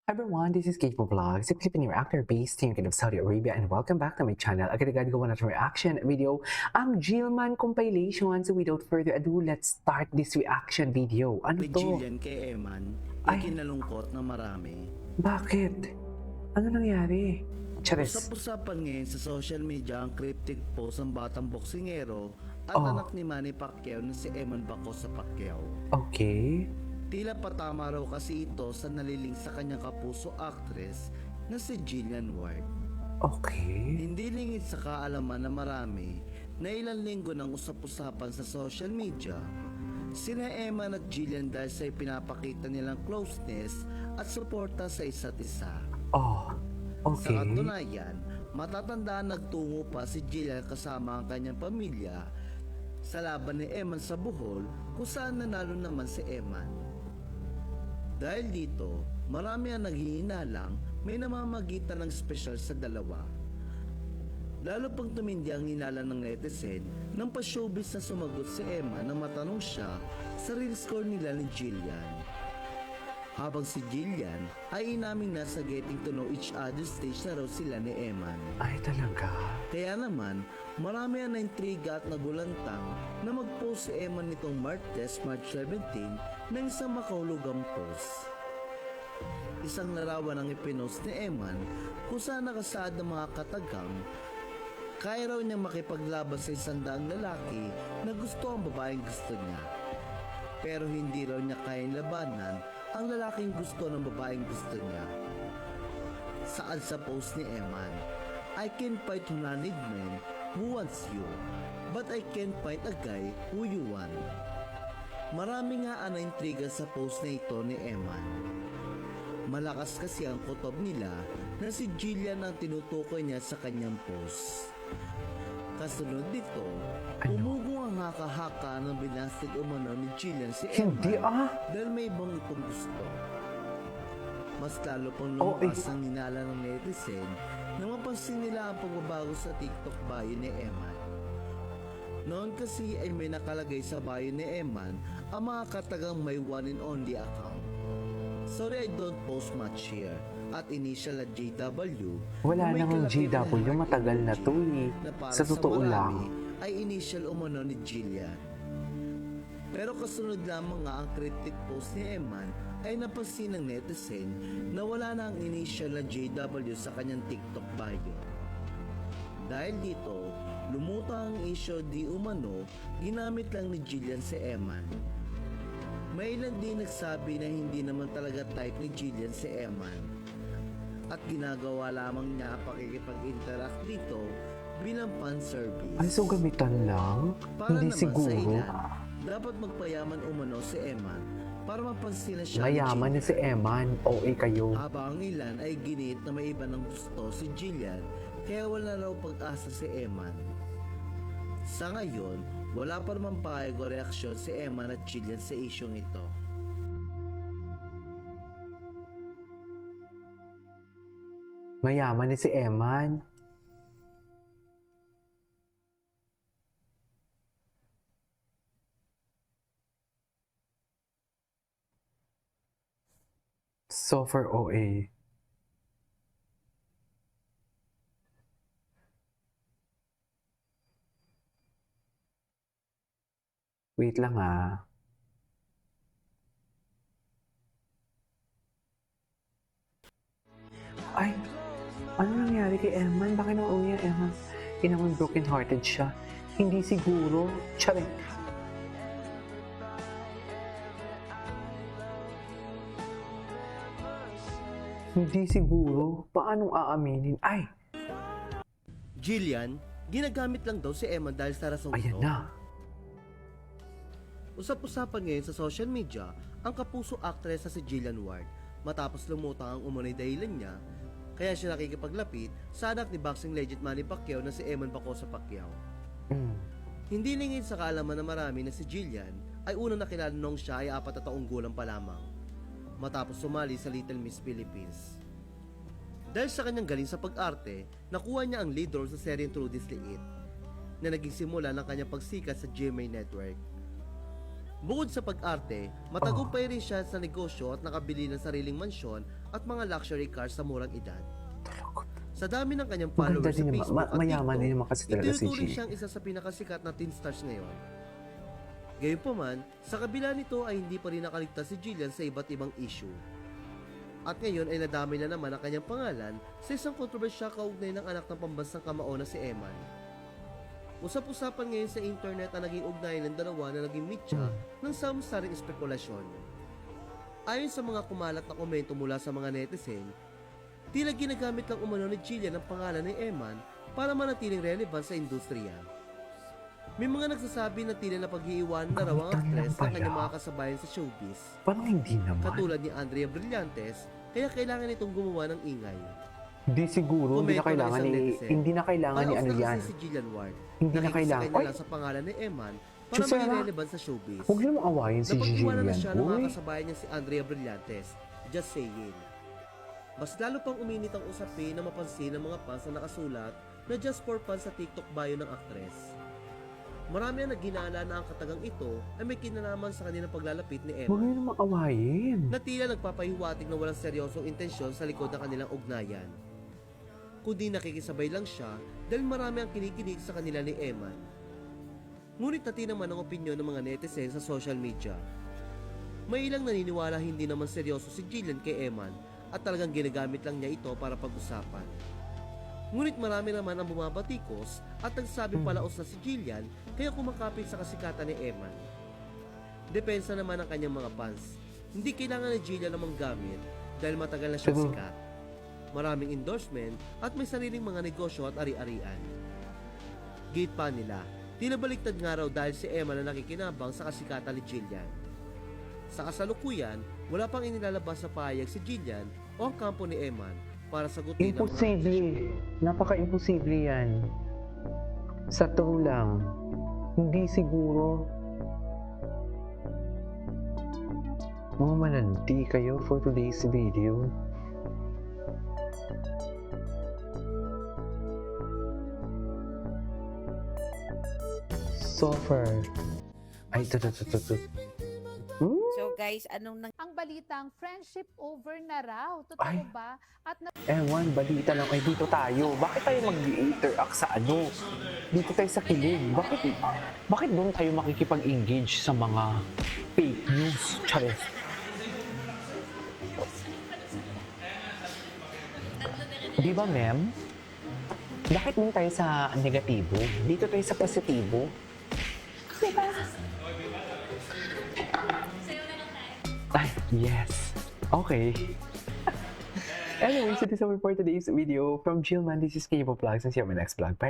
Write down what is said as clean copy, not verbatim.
Hi everyone, this is Keiko Vlog, a Filipino reactor based in of Saudi Arabia, and welcome back to my channel. Agad-agad gawa natin reaction video ang Jillman compilation. So without further ado, let's start this reaction video. Ano Ni to? Jillian kay Eman, Ay. ikinalungkot na marami. Bakit? Ano nangyari? Charis. Usap-usapan ngayon sa social media ang cryptic post ng batang boksingero at Oh. anak ni Manny Pacquiao na si Eman Bacosa Pacquiao. Okay. Tila patama raw kasi ito sa naliling sa kanyang kapuso actress na si Jillian Ward. Okay. Hindi lingid sa kaalaman na marami na ilang linggo ng usap-usapan sa social media sina Eman at Jillian dahil sa ipinapakita nilang closeness at suporta sa isa't isa. Oh. Sa Okay. katunayan, matatandaan nagtungo pa si Jillian kasama ang kanyang pamilya sa laban ni Eman sa Bohol kung saan nanalo naman si Eman. Dahil dito, marami ang naghihinalang may namamagitan ng espesyal sa dalawa. Lalo pang tumindi ang hinala ng netizen nang pa-showbiz na sumagot si Eman nang matanong siya sa real score nila ni Jillian. Habang si Jillian ay inaming nasa getting to know each other stage na raw sila ni Eman. Ay talaga. Kaya naman, marami ang naintriga at nagulantang na mag-post si Eman nitong Martes, March 17 ng isang makahulugang post. Isang larawan ang ipinost ni Eman kung saan nakasaad ng mga katagang kaya raw niyang makipaglaban sa isang daang lalaki na gusto ang babaeng gusto niya. Pero hindi raw niya kayang labanan ang lalaking gusto ng babaeng gusto niya. Saan sa post ni Eman, I can fight 100 men who wants you, but I can't fight a guy who you want. Marami nga ang naintriga sa post na ito ni Eman. Malakas kasi ang kutob nila na si Jillian ang tinutukoy niya sa kanyang post. Kasunod dito, umugo ang haka-haka ng binasted umano ni Jillian si Hindi Eman dahil may ibang itong gusto. Mas lalo pang lumakas ang hinala ng netizen na mapansin nila ang pagbabago sa TikTok bio ni Eman. Noon kasi ay may nakalagay sa bio ni Eman ang mga katagang may one and only account. Sorry I don't post much here. At initial at JW. Wala namang JW, matagal na to eh. Sa totoo lang. Ay initial umano ni Jillian. Pero kasunod lamang nga ang cryptic post ni Eman ay napansin ng netizen na wala na ang initial na JW sa kanyang TikTok bio. Dahil dito, lumutang ang issue di umano, ginamit lang ni Jillian si Eman. May ilan din nagsabi na hindi naman talaga type ni Jillian si Eman at ginagawa lamang niya ang pakikipag-interact dito bilang fan service. Ay, so gamitan lang? Para Hindi naman siguro. sa ilan, dapat magpayaman umano si Eman para mapansin na siya Mayaman na si Eman. OA kayo. Habang ang ilan ay ginit na may iba ng gusto si Jillian kaya wala raw pag-asa si Eman. Sa ngayon, wala pa naman pahayag o reaksyon si Eman at Jillian sa isyong ito. Mayaman na si Eman. So for OA. Wait lang ah. Ay, ano nangyari kay Eman? Bakit nauwi ang Eman? Inaman broken hearted siya. Hindi siguro. Charing. Hindi siguro. Paanong aaminin? Ay! Jillian, ginagamit lang daw si Eman dahil sa rasong Ayan ito. na. Usap-usapan ngayon sa social media ang kapuso actress na si Jillian Ward matapos lumutang ang umunay dahilan niya kaya siya nakikipaglapit sa anak ni boxing legend Manny Pacquiao na si Eman Bacosa Pacquiao. Mm. Hindi lingid sa kaalaman na marami na si Jillian ay unang nakilala nung siya ay 4 na taong gulang pa lamang matapos sumali sa Little Miss Philippines. Dahil sa kanyang galing sa pag-arte, nakuha niya ang lead role sa seryeng True This Liit na naging simula ng kanyang pagsikat sa GMA Network. Bukod sa pag-arte, matagumpay rin siya sa negosyo at nakabili ng sariling mansyon at mga luxury cars sa murang edad. Sa dami ng kanyang Maganda followers sa din naman. Facebook at Mayaman TikTok, din naman kasi talaga si itinuturing G. siyang isa sa pinakasikat na teen stars ngayon. Gayunpaman, sa kabila nito ay hindi pa rin nakaligtas si Jillian sa iba't ibang issue. At ngayon ay nadamay na naman ang kanyang pangalan sa isang kontrobersya kaugnay ng anak ng pambansang kamao na si Eman. Usap-usapan ngayon sa internet ang naging ugnayan ng dalawa na naging mitya ng samsaring espekulasyon. Ayon sa mga kumalat na komento mula sa mga netizen, tila ginagamit lang umano ni Jillian ang pangalan ni Eman para manatiling relevant sa industriya. May mga nagsasabi na tila na pag-iiwan na raw ang actress ng kanyang mga kasabayan sa showbiz. Parang hindi naman. Katulad ni Andrea Brillantes, kaya kailangan itong gumawa ng ingay. Hindi siguro, hindi na Komento ng kailangan isang ni, netizen. hindi na kailangan ni Paraos ano na yan. kasi si Jillian Ward. Hindi na kailangan. Nakikisakay na Ay, lang sa pangalan ni Eman para Chusera, maging relevant sa showbiz. huwag niyo mong awayin si Napag-iwanan na Jillian, siya ng mga boy. kasabayan niya si Andrea Brillantes. Just saying. Mas lalo pang uminit ang usapin na mapansin ng mga fans na nakasulat na just for fun sa TikTok bio ng aktres. Marami ang naghinala na ang katagang ito ay may kinalaman sa kanilang paglalapit ni Huwag Emma, niyo namang awayin. na tila nagpapahiwatig na walang seryosong intensyon sa likod ng kanilang ugnayan. Kundi nakikisabay lang siya dahil marami ang kinikinig sa kanila ni Eman. Ngunit natin naman ang opinyon ng mga netizens sa social media. May ilang naniniwala hindi naman seryoso si Jillian kay Eman at talagang ginagamit lang niya ito para pag-usapan. Ngunit marami naman ang bumabatikos at nagsasabing palaos na si Jillian kaya kumakapit sa kasikatan ni Eman. Depensa naman ang kanyang mga fans. Hindi kailangan ni Jillian na manggamit dahil matagal na siyang Siguro. sikat. Maraming endorsement at may sariling mga negosyo at ari-arian. Gate pa nila, tila baliktad nga raw dahil si Emma na nakikinabang sa kasikatan ni Jillian. Sa kasalukuyan, wala pang inilalabas sa pahayag si Jillian o ang kampo ni Eman para sagutin ang mga Imposible. Napaka-imposible yan. Sa true lang. Hindi siguro. Mga mananti kayo for today's video. So far. Ay, ito. So guys, anong nang Ang balitang friendship over na raw. Totoo Ay. ba? At Ewan, balita lang. Ay, dito tayo. Bakit tayo mag-interact sa ano? Dito tayo sa kilig. Bakit doon tayo makikipag-engage sa mga fake news? Charis. Di ba, ma'am? Bakit doon tayo sa negatibo? Dito tayo sa positibo. Di ba? Ay, yes. Okay. Anyway, so this is all for today's video. From Jillman, this is K-Pop Vlogs, and see you on my next vlog. Bye!